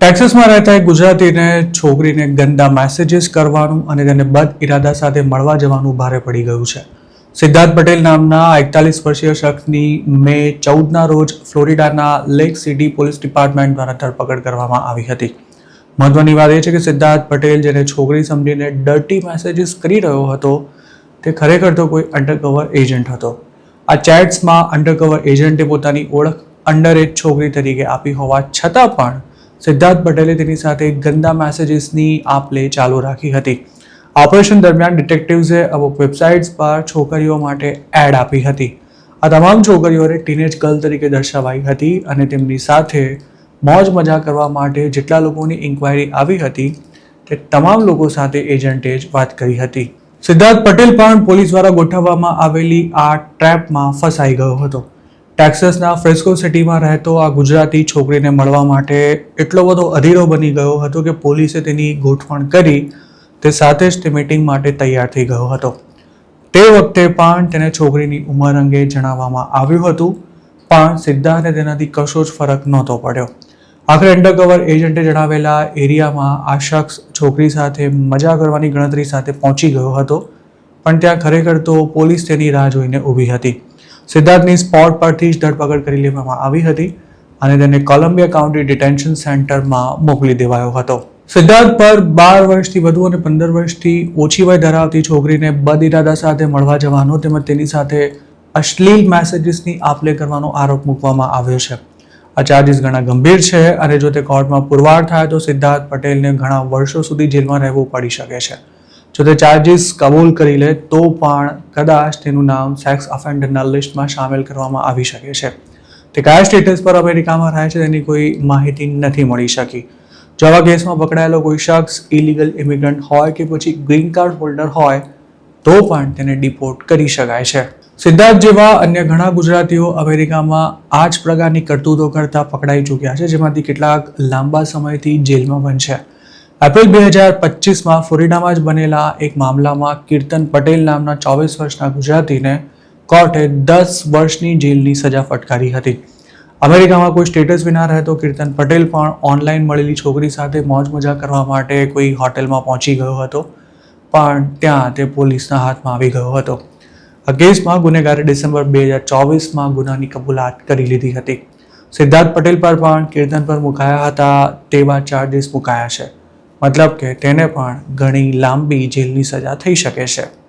ટેક્સાસમાં રહેતા એક ગુજરાતીને છોકરીને ગંદા મેસેજીસ કરવાનું અને તેને બદ ઇરાદા સાથે મળવા જવાનું ભારે પડી ગયું છે. સિદ્ધાર્થ પટેલ નામના 41 વર્ષીય શખ્સની મે 14ના રોજ ફ્લોરિડાના લેક સિટી પોલીસ ડિપાર્ટમેન્ટ દ્વારા ધરપકડ કરવામાં આવી હતી. મહત્વની વાત એ છે કે સિદ્ધાર્થ પટેલ જેને છોકરી સમજીને ડર્ટી મેસેજીસ કરી રહ્યો હતો તે ખરેખર તો કોઈ અંડરકવર એજન્ટ હતો. આ ચેટ્સમાં અંડરકવર એજન્ટે પોતાની ઓળખ અંડર એજ છોકરી તરીકે આપી હોવા છતાં પણ સિદ્ધાર્થ પટેલે તેની સાથે ગંદા મેસેજીસની આપ-લે ચાલુ રાખી હતી. ઓપરેશન દરમિયાન ડિટેક્ટિવ્સે અમુક વેબસાઇટ્સ પર છોકરીઓ માટે એડ આપી હતી. આ તમામ છોકરીઓને ટીનેજ ગર્લ તરીકે દર્શાવાઈ હતી અને તેમની સાથે મોજ મજા કરવા માટે જેટલા લોકોની ઇન્ક્વાયરી આવી હતી તે તમામ લોકો સાથે એજન્ટે જ વાત કરી હતી. સિદ્ધાર્થ પટેલ પણ પોલીસ દ્વારા ગોઠવવામાં આવેલી આ ટ્રેપમાં ફસાઈ ગયો હતો. ટેક્સાસના ફ્રેસ્કો સિટીમાં રહેતો આ ગુજરાતી છોકરીને મળવા માટે એટલો બધો અધીરો બની ગયો હતો કે પોલીસે તેની ગોઠવણ કરી તે સાથે જ તે મીટિંગ માટે તૈયાર થઈ ગયો હતો. તે વખતે પણ તેને છોકરીની ઉંમર અંગે જણાવવામાં આવ્યું હતું, પણ સિદ્ધાર્થને તેનાથી કશો જ ફરક નહોતો પડ્યો. આખરે અંડરકવર એજન્ટે જણાવેલા એરિયામાં આ શખ્સ છોકરી સાથે મજા કરવાની ગણતરી સાથે પહોંચી ગયો હતો, પણ ત્યાં ખરેખર તો પોલીસ તેની રાહ જોઈને ઊભી હતી. સિદ્ધાર્થની સ્પોટ પરથી જ ધરપકડ કરી લેવામાં આવી હતી અને તેને કોલંબિયા કાઉન્ટી ડિટેન્શન સેન્ટરમાં મોકલી દેવાયો હતો. સિદ્ધાર્થ પર 12 વર્ષથી વધુ અને 15 વર્ષથી ઓછી વય ધરાવતી છોકરીને બદ ઇરાદા સાથે મળવા જવાનો તેમજ તેની સાથે અશ્લીલ મેસેજીસની આપ-લે કરવાનો આરોપ મૂકવામાં આવ્યો છે. આ ચાર્જીસ ઘણા ગંભીર છે અને જો તે કોર્ટમાં પુરવાર થાય તો સિદ્ધાર્થ પટેલને ઘણા વર્ષો સુધી જેલમાં રહેવું પડી શકે છે. જો તે ચાર્જીસ કબૂલ કરી લે તો પણ કદાચ તેનું નામ સેક્સ ઓફેન્ડરના લિસ્ટમાં સામેલ કરવામાં આવી શકે છે. તે કયા સ્ટેટસ પર અમેરિકામાં રહે છે તેની કોઈ માહિતી નથી મળી શકી. જો આવા કેસમાં પકડાયેલો કોઈ શખ્સ ઇલીગલ ઇમિગ્રન્ટ હોય કે પછી ગ્રીન કાર્ડ હોલ્ડર હોય તો પણ તેને ડિપોર્ટ કરી શકાય છે. સિદ્ધાર્થ જેવા અન્ય ઘણા ગુજરાતીઓ અમેરિકામાં આ જ પ્રકારની કરતૂતો કરતા પકડાઈ ચૂક્યા છે, જેમાંથી કેટલાક લાંબા સમયથી જેલમાં પણ છે. એપ્રિલ 2025માં ફ્લોરિડામાં જ બનેલા એક મામલામાં કીર્તન પટેલ નામના 24 વર્ષના ગુજરાતીને કોર્ટે 10 વર્ષની જેલની સજા ફટકારી હતી. અમેરિકામાં કોઈ સ્ટેટસ વિના રહેતો કીર્તન પટેલ પણ ઓનલાઈન મળેલી છોકરી સાથે મોજ મજા કરવા માટે કોઈ હોટેલમાં પહોંચી ગયો હતો, પણ ત્યાં તે પોલીસના હાથમાં આવી ગયો હતો. આ કેસમાં ગુનેગારે ડિસેમ્બર 2024માં ગુનાની કબૂલાત કરી લીધી હતી. સિદ્ધાર્થ પટેલ પર પણ કીર્તન પર મુકાયા હતા તેવા ચાર્જીસ મુકાયા છે. મતલબ કે તેને પણ ઘણી લાંબી જેલની સજા થઈ શકે છે.